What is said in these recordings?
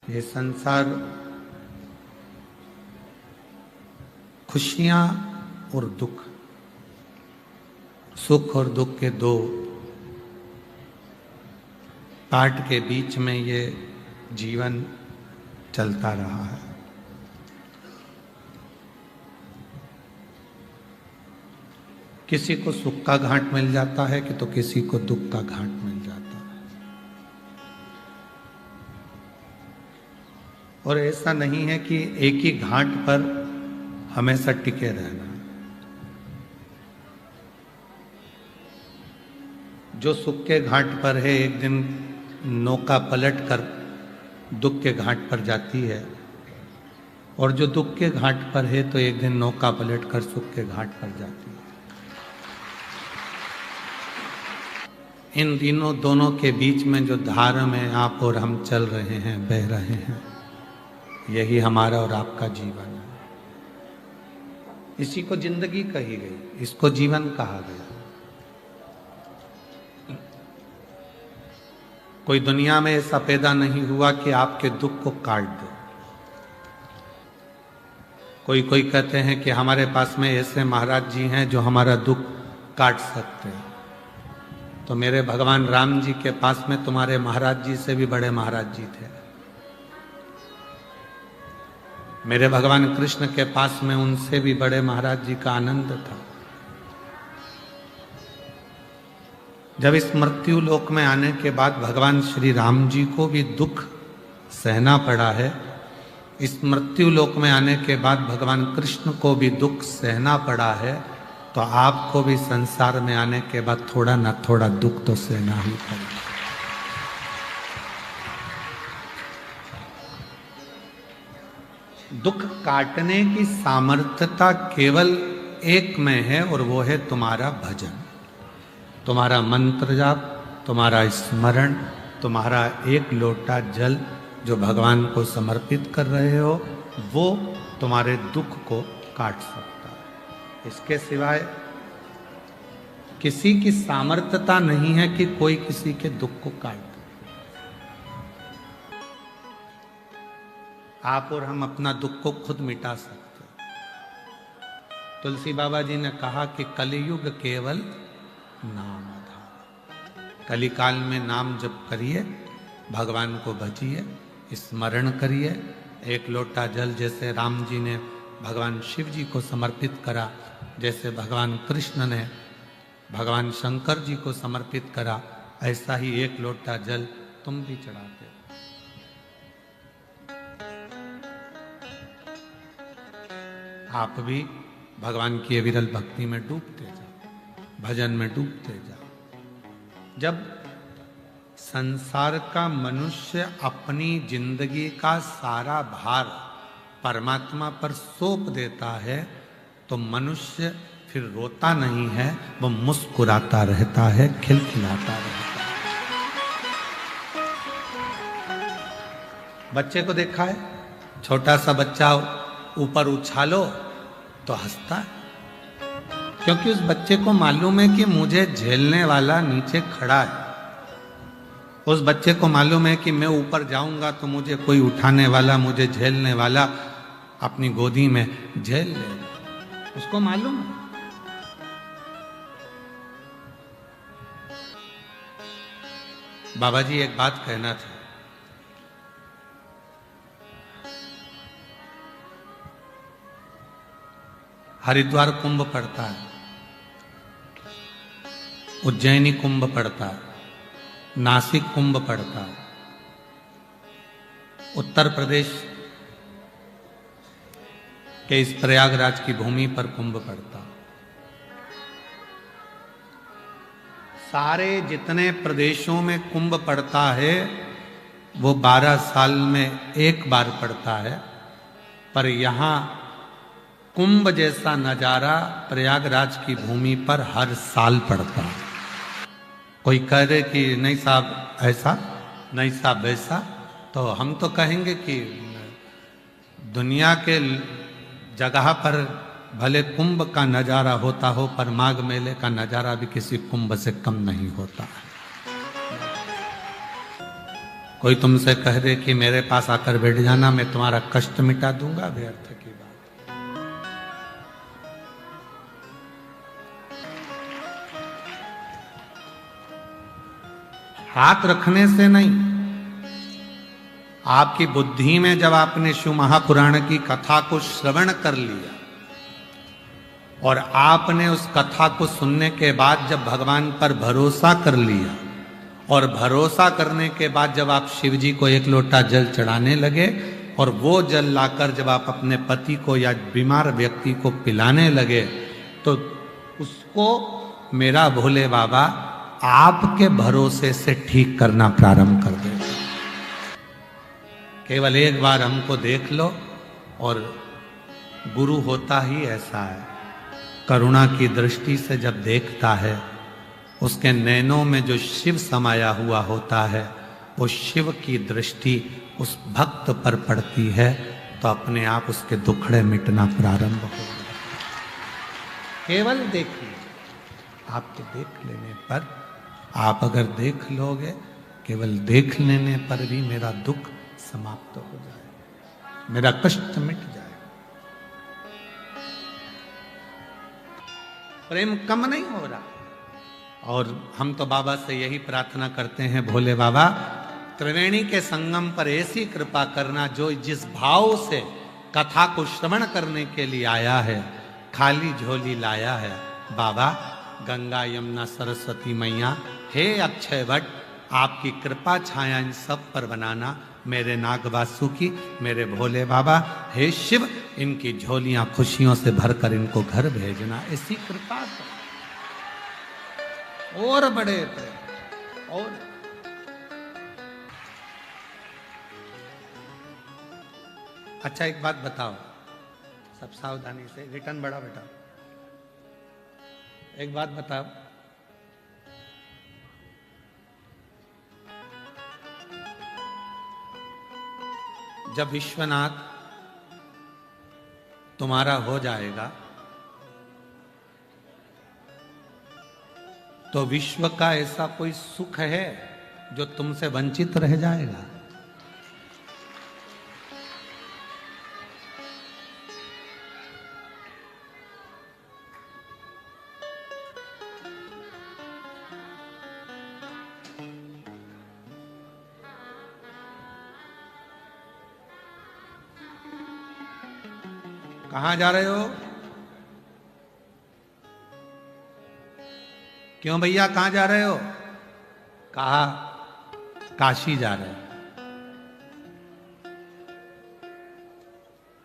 ये संसार खुशियां और दुख, सुख और दुख के दो पार्ट के बीच में ये जीवन चलता रहा है। किसी को सुख का घाट मिल जाता है कि तो किसी को दुख का घाट मिल जाता है। और ऐसा नहीं है कि एक ही घाट पर हमेशा टिके रहना। जो सुख के घाट पर है एक दिन नौका पलट कर दुख के घाट पर जाती है, और जो दुख के घाट पर है तो एक दिन नौका पलट कर सुख के घाट पर जाती है। इन तीनों दोनों के बीच में जो धार में आप और हम चल रहे हैं, बह रहे हैं, यही हमारा और आपका जीवन है। इसी को जिंदगी कही गई, इसको जीवन कहा गया। कोई दुनिया में ऐसा पैदा नहीं हुआ कि आपके दुख को काट दे। कोई कहते हैं कि हमारे पास में ऐसे महाराज जी हैं जो हमारा दुख काट सकते हैं। तो मेरे भगवान राम जी के पास में तुम्हारे महाराज जी से भी बड़े महाराज जी थे। मेरे भगवान कृष्ण के पास में उनसे भी बड़े महाराज जी का आनंद था। जब इस मृत्यु लोक में आने के बाद भगवान श्री राम जी को भी दुख सहना पड़ा है, इस मृत्यु लोक में आने के बाद भगवान कृष्ण को भी दुख सहना पड़ा है, तो आपको भी संसार में आने के बाद थोड़ा ना थोड़ा दुख तो सहना ही पड़ेगा। दुख काटने की सामर्थ्यता केवल एक में है, और वो है तुम्हारा भजन, तुम्हारा मंत्र जाप, तुम्हारा स्मरण, तुम्हारा एक लोटा जल जो भगवान को समर्पित कर रहे हो, वो तुम्हारे दुख को काट सकता है। इसके सिवाय किसी की सामर्थ्यता नहीं है कि कोई किसी के दुख को काट दे। आप और हम अपना दुख को खुद मिटा सकते हैं। तुलसी बाबा जी ने कहा कि कलियुग केवल नाम आधार। कलिकाल में नाम जप करिए, भगवान को भजिए, स्मरण करिए। एक लोटा जल जैसे राम जी ने भगवान शिव जी को समर्पित करा, जैसे भगवान कृष्ण ने भगवान शंकर जी को समर्पित करा, ऐसा ही एक लोटा जल तुम भी चढ़ाते हो। आप भी भगवान की अविरल भक्ति में डूबते जाओ, भजन में डूबते जाओ। जब संसार का मनुष्य अपनी जिंदगी का सारा भार परमात्मा पर सौंप देता है, तो मनुष्य फिर रोता नहीं है, वो मुस्कुराता रहता है, खिलखिलाता रहता है। बच्चे को देखा है, छोटा सा बच्चा ऊपर उछालो तो हंसता है, क्योंकि उस बच्चे को मालूम है कि मुझे झेलने वाला नीचे खड़ा है। उस बच्चे को मालूम है कि मैं ऊपर जाऊंगा तो मुझे कोई उठाने वाला, मुझे झेलने वाला अपनी गोदी में झेल लेगा, उसको मालूम है। बाबा जी एक बात कहना था, हरिद्वार कुंभ पड़ता है, उज्जैनी कुंभ पड़ता है, नासिक कुंभ पड़ता है, उत्तर प्रदेश के इस प्रयागराज की भूमि पर कुंभ पड़ता है। सारे जितने प्रदेशों में कुंभ पड़ता है वो 12 साल में एक बार पड़ता है, पर यहाँ कुंभ जैसा नजारा प्रयागराज की भूमि पर हर साल पड़ता है। कोई कह दे कि नहीं साहब ऐसा, नहीं साहब वैसा, तो हम तो कहेंगे कि दुनिया के जगह पर भले कुंभ का नजारा होता हो, पर माघ मेले का नजारा भी किसी कुंभ से कम नहीं होता है। कोई तुमसे कह दे कि मेरे पास आकर बैठ जाना, मैं तुम्हारा कष्ट मिटा दूंगा, व्यर्थ की बात। हाथ रखने से नहीं, आपकी बुद्धि में जब आपने शिव महापुराण की कथा को श्रवण कर लिया और आपने उस कथा को सुनने के बाद जब भगवान पर भरोसा कर लिया और भरोसा करने के बाद जब आप शिव जी को एक लोटा जल चढ़ाने लगे और वो जल लाकर जब आप अपने पति को या बीमार व्यक्ति को पिलाने लगे, तो उसको मेरा भोले बाबा आपके भरोसे से ठीक करना प्रारंभ कर देगा। केवल एक बार हमको देख लो, और गुरु होता ही ऐसा है, करुणा की दृष्टि से जब देखता है, उसके नैनों में जो शिव समाया हुआ होता है, वो शिव की दृष्टि उस भक्त पर पड़ती है, तो अपने आप उसके दुखड़े मिटना प्रारंभ हो जाता है। केवल देखिए, आपके देख लेने पर, आप अगर देख लोगे, केवल देख लेने पर भी मेरा दुख समाप्त हो जाए, मेरा कष्ट मिट जाए। प्रेम कम नहीं हो रहा, और हम तो बाबा से यही प्रार्थना करते हैं, भोले बाबा त्रिवेणी के संगम पर ऐसी कृपा करना, जो जिस भाव से कथा को श्रवण करने के लिए आया है, खाली झोली लाया है, बाबा गंगा यमुना सरस्वती मैया, हे अक्षय वट, आपकी कृपा छाया इन सब पर बनाना, मेरे नाग वासुकी, मेरे भोले बाबा, हे शिव, इनकी झोलियां खुशियों से भरकर इनको घर भेजना, ऐसी कृपा करो। और बड़े प्रेम। और अच्छा, एक बात बताओ, सब सावधानी से, रिटर्न बड़ा बेटा, एक बात बताओ, जब विश्वनाथ तुम्हारा हो जाएगा, तो विश्व का ऐसा कोई सुख है जो तुमसे वंचित रह जाएगा? कहां जा रहे हो? क्यों भैया, कहां जा रहे हो? कहा काशी जा रहे हो।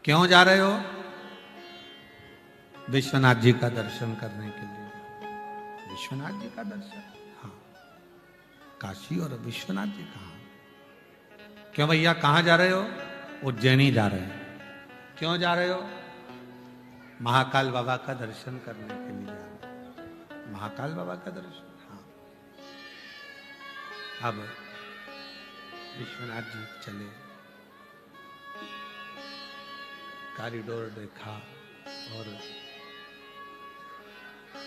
क्यों जा रहे हो? विश्वनाथ जी का दर्शन करने के लिए। विश्वनाथ जी का दर्शन? हाँ, काशी और विश्वनाथ जी कहां? क्यों भैया, कहां जा रहे हो? उज्जैनी जा रहे हैं। क्यों जा रहे हो? महाकाल बाबा का दर्शन करने के लिए जा रहे हैं। महाकाल बाबा का दर्शन? हाँ। अब विश्वनाथ जी चले, कॉरिडोर देखा, और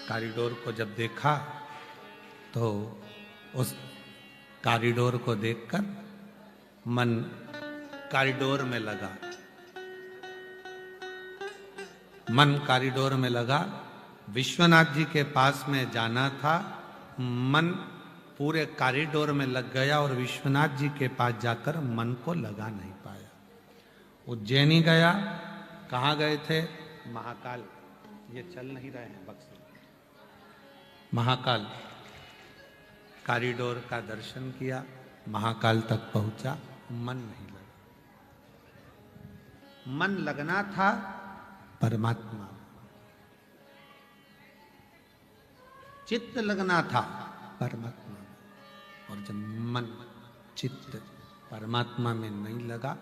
कॉरिडोर को जब देखा तो उस कॉरिडोर को देखकर मन कॉरिडोर में लगा, मन कॉरिडोर में लगा। विश्वनाथ जी के पास में जाना था, मन पूरे कॉरिडोर में लग गया और विश्वनाथ जी के पास जाकर मन को लगा नहीं पाया। उज्जैनी गया। कहाँ गए थे? महाकाल। ये चल नहीं रहे हैं बक्से। महाकाल कॉरिडोर का दर्शन किया, महाकाल तक पहुंचा, मन नहीं लगा। मन लगना था परमात्मा, चित्त लगना था परमात्मा, और जब मन चित्त परमात्मा में नहीं लगा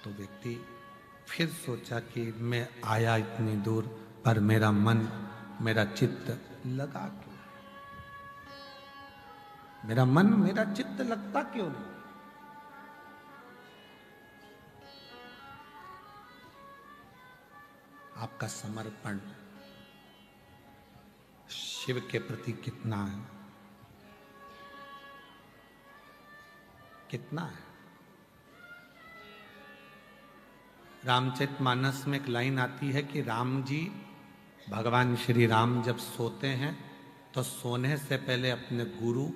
तो व्यक्ति फिर सोचा कि मैं आया इतनी दूर, पर मेरा मन, मेरा चित्त लगा क्यों? मेरा मन, मेरा चित्त लगता क्यों नहीं? आपका समर्पण शिव के प्रति कितना है? कितना है? रामचरितमानस में एक लाइन आती है कि राम जी, भगवान श्री राम जब सोते हैं तो सोने से पहले अपने गुरु,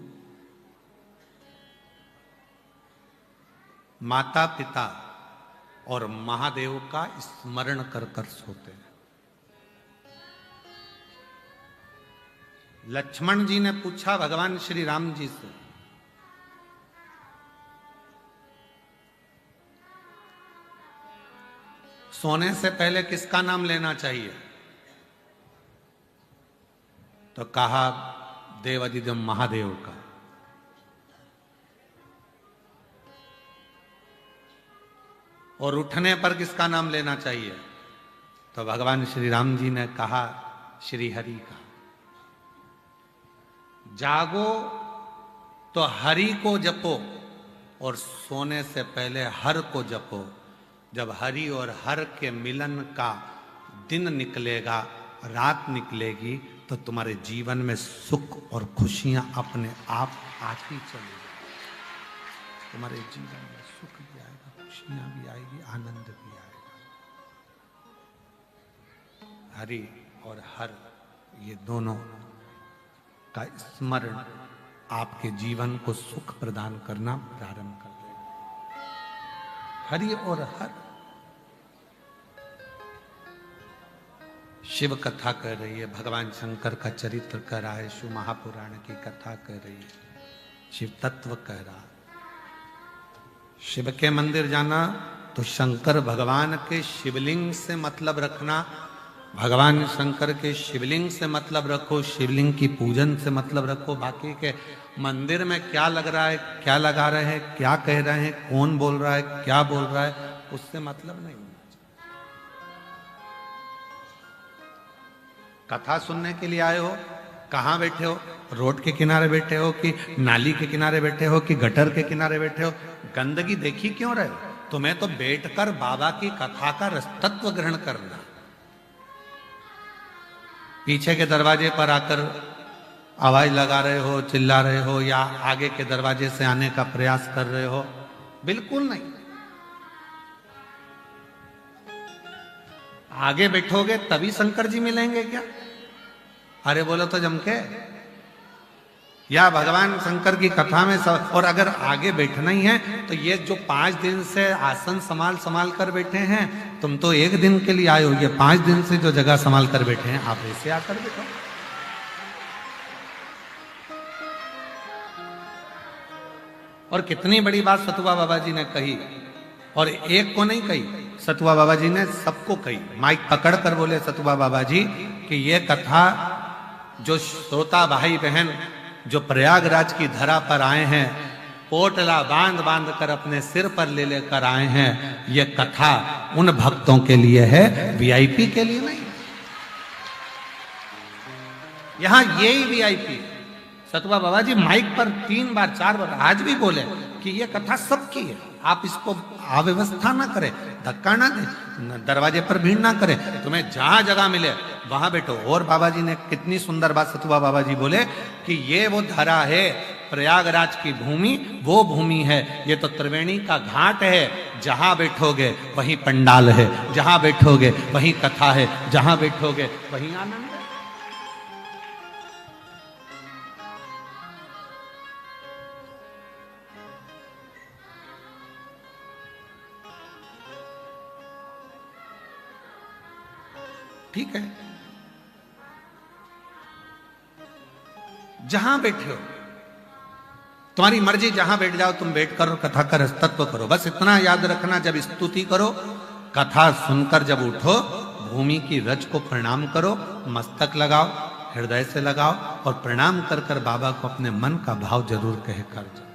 माता पिता और महादेव का स्मरण कर कर सोते हैं। लक्ष्मण जी ने पूछा भगवान श्री राम जी से, सोने से पहले किसका नाम लेना चाहिए? तो कहा देवादिदेव महादेव का। और उठने पर किसका नाम लेना चाहिए? तो भगवान श्री राम जी ने कहा श्री हरि का। जागो तो हरि को जपो और सोने से पहले हर को जपो। जब हरि और हर के मिलन का दिन निकलेगा, रात निकलेगी, तो तुम्हारे जीवन में सुख और खुशियां अपने आप आती चली जाएगी। तुम्हारे जीवन में सुख भी आएगा, खुशियां भी आएगी, आनंद भी आएगा। हरि और हर, ये दोनों का स्मरण आपके जीवन को सुख प्रदान करना प्रारंभ कर देगा। हरि और हर। शिव कथा कर रही है, भगवान शंकर का चरित्र कर रहा है, शिव महापुराण की कथा कर रही है, शिव तत्व कह रहा। शिव के मंदिर जाना तो शंकर भगवान के शिवलिंग से मतलब रखना, भगवान शंकर के शिवलिंग से मतलब रखो, शिवलिंग की पूजन से मतलब रखो। बाकी के मंदिर में क्या लग रहा है, क्या लगा रहे हैं, क्या कह रहे हैं, कौन बोल रहा है, क्या बोल रहा है, उससे मतलब नहीं। कथा सुनने के लिए आए हो, कहाँ बैठे हो? रोड के किनारे बैठे हो कि नाली के किनारे बैठे हो कि गटर के किनारे बैठे हो? गंदगी देखी क्यों रहे हो? तुम्हें तो बैठकर बाबा की कथा का रसतत्व ग्रहण करना। पीछे के दरवाजे पर आकर आवाज लगा रहे हो, चिल्ला रहे हो, या आगे के दरवाजे से आने का प्रयास कर रहे हो? बिल्कुल नहीं। आगे बैठोगे तभी शंकर जी मिलेंगे क्या? अरे बोलो तो जम के। या भगवान शंकर की कथा में सब। और अगर आगे बैठना ही है तो ये जो 5 दिन से आसन संभाल कर बैठे हैं, तुम तो 1 दिन के लिए आए हो, ये 5 दिन से जो जगह संभाल कर बैठे हैं, आप ऐसे आकर बैठो। और कितनी बड़ी बात सतुआ बाबा जी ने कही, और एक को नहीं कही, सतुआ बाबा जी ने सबको कही। माइक पकड़ कर बोले सतुआ बाबा जी कि ये कथा जो श्रोता भाई बहन जो प्रयागराज की धरा पर आए हैं, पोटला बांध बांध कर अपने सिर पर ले लेकर आए हैं, ये कथा उन भक्तों के लिए है, वीआईपी के लिए नहीं। यहां यही वीआईपी। सतुआ बाबा जी माइक पर 3 बार 4 बार आज भी बोले कि ये कथा सबकी है, आप इसको अव्यवस्था ना करें, धक्का ना दें, दरवाजे पर भीड़ ना करें, तुम्हें जहां जगह मिले वहां बैठो। और बाबा जी ने कितनी सुंदर बात सतुआ बाबा जी बोले कि ये वो धरा है, प्रयागराज की भूमि वो भूमि है, ये तो त्रिवेणी का घाट है, जहां बैठोगे वहीं पंडाल है, जहां बैठोगे वहीं कथा है, जहां बैठोगे वहीं आनंद है। ठीक है, जहां बैठे हो तुम्हारी मर्जी, जहां बैठ जाओ तुम, बैठ कर कथा का रसतत्व करो। बस इतना याद रखना, जब स्तुति करो, कथा सुनकर जब उठो, भूमि की रज को प्रणाम करो, मस्तक लगाओ, हृदय से लगाओ, और प्रणाम कर कर बाबा को अपने मन का भाव जरूर कह कर जाओ।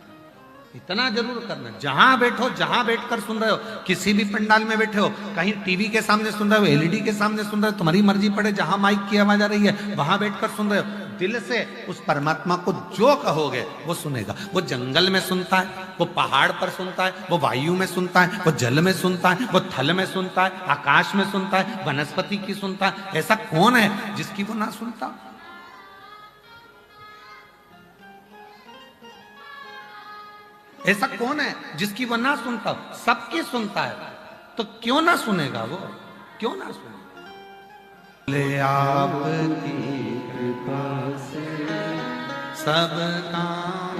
इतना जरूर करना। जहां बैठो, जहां बैठकर सुन रहे हो, किसी भी पंडाल में बैठे हो, कहीं टीवी के सामने सुन रहे हो, एलईडी के सामने सुन रहे हो, तुम्हारी मर्जी पड़े, जहां माइक की आवाज आ रही है वहां बैठकर सुन रहे हो, दिल से उस परमात्मा को जो कहोगे वो सुनेगा। वो जंगल में सुनता है, वो पहाड़ पर सुनता है, वो वायु में सुनता है, वो जल में सुनता है, वो थल में सुनता है, आकाश में सुनता है, वनस्पति की सुनता है। ऐसा कौन है जिसकी वो ना सुनता? ऐसा कौन है जिसकी वो ना सुनता? सबकी सुनता है। तो क्यों ना सुनेगा वो, क्यों ना सुनेगा? ले आपकी कृपा से सब काम।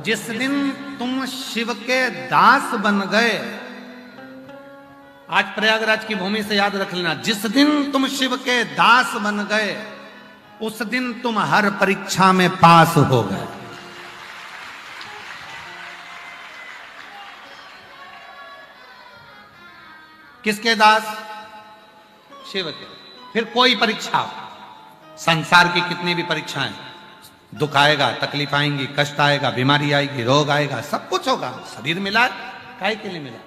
जिस दिन तुम शिव के दास बन गए, आज प्रयागराज की भूमि से याद रख लेना, जिस दिन तुम शिव के दास बन गए उस दिन तुम हर परीक्षा में पास हो गए। किसके दास? शिव के। फिर कोई परीक्षा, संसार की कितनी भी परीक्षाएं, दुख आएगा, तकलीफ आएंगी, कष्ट आएगा, बीमारी आएगी, रोग आएगा, सब कुछ होगा। शरीर मिला काहे के लिए मिला?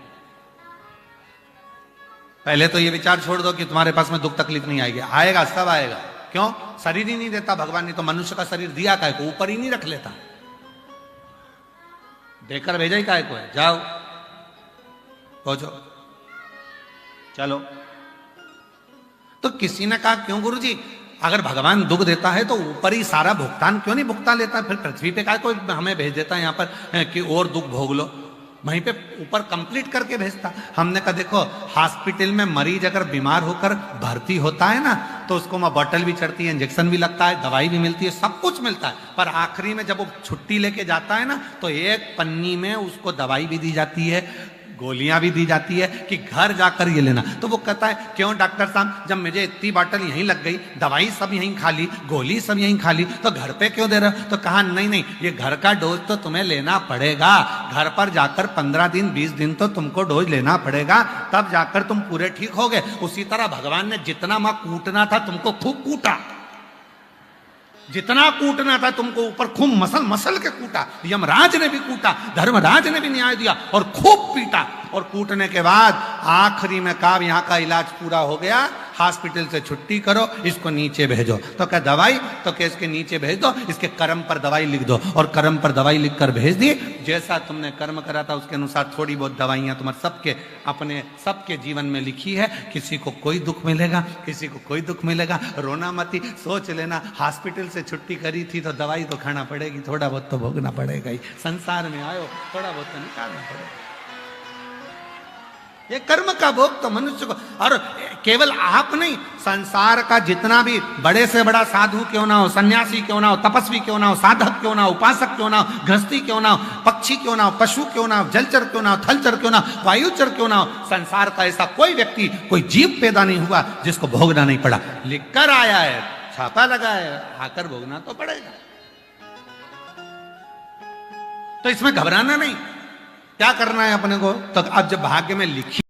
पहले तो ये विचार छोड़ दो कि तुम्हारे पास में दुख तकलीफ नहीं आएगी, आएगा, सब आएगा। क्यों? शरीर ही नहीं देता भगवान ने तो मनुष्य का शरीर दिया काहे को? ऊपर ही नहीं रख लेता, देकर भेजा ही काहे को है? जाओ पहुंचो, चलो। तो किसी ने कहा क्यों गुरुजी, अगर भगवान दुख देता है तो ऊपर ही सारा भुगतान क्यों नहीं भुगता लेता? फिर पृथ्वी पे काहे कोई हमें भेज देता है यहाँ पर कि और दुख भोग लो, वहीं पे ऊपर कंप्लीट करके भेजता। हमने कहा देखो, हॉस्पिटल में मरीज अगर बीमार होकर भर्ती होता है ना, तो उसको वहां बोतल भी चढ़ती है, इंजेक्शन भी लगता है, दवाई भी मिलती है, सब कुछ मिलता है। पर आखिरी में जब वो छुट्टी लेके जाता है ना, तो एक पन्नी में उसको दवाई भी दी जाती है, गोलियां भी दी जाती है कि घर जाकर ये लेना। तो वो कहता है क्यों डॉक्टर साहब, जब मुझे इतनी बोतल यहीं लग गई, दवाई सब यहीं खा ली, गोली सब यहीं खा ली, तो घर पे क्यों दे रहे हो? तो कहा नहीं नहीं, ये घर का डोज तो तुम्हें लेना पड़ेगा, घर पर जाकर 15 दिन 20 दिन तो तुमको डोज लेना पड़ेगा, तब जाकर तुम पूरे ठीक हो गए। उसी तरह भगवान ने जितना मां कूटना था तुमको खूब कूटा, जितना कूटना था तुमको ऊपर खूब मसल मसल के कूटा। यमराज ने भी कूटा, धर्मराज ने भी न्याय दिया और खूब पीटा। और कूटने के बाद आखिरी में कहा यहाँ का इलाज पूरा हो गया, हॉस्पिटल से छुट्टी करो, इसको नीचे भेजो। तो क्या दवाई? तो क्या इसके नीचे भेज दो, इसके कर्म पर दवाई लिख दो। और कर्म पर दवाई लिख कर भेज दी। जैसा तुमने कर्म करा था उसके अनुसार थोड़ी बहुत दवाइयां तुम्हारे सबके अपने सबके जीवन में लिखी है। किसी को कोई दुख मिलेगा, किसी को कोई दुख मिलेगा। रोना मती, सोच लेना हॉस्पिटल से छुट्टी करी थी तो दवाई तो खाना पड़ेगी, थोड़ा बहुत तो भोगना पड़ेगा ही। संसार में आयो, थोड़ा बहुत तो निकालना पड़ेगा। ये कर्म का भोग तो मनुष्य को, और केवल आप नहीं, संसार का जितना भी बड़े से बड़ा साधु क्यों ना हो, सन्यासी क्यों ना हो, तपस्वी क्यों ना हो, साधक क्यों ना हो, उपासक क्यों ना हो, गृहस्थी क्यों ना हो, पक्षी क्यों ना हो, पशु क्यों ना हो, जलचर क्यों ना हो, थलचर क्यों ना हो, वायुचर क्यों ना हो, संसार का ऐसा कोई व्यक्ति, कोई जीव पैदा नहीं हुआ जिसको भोगना नहीं पड़ा। लिखकर आया है, छापा लगा है, आकर भोगना तो पड़ेगा। तो इसमें घबराना नहीं। क्या करना है अपने को? तो अब जब भाग्य में लिखी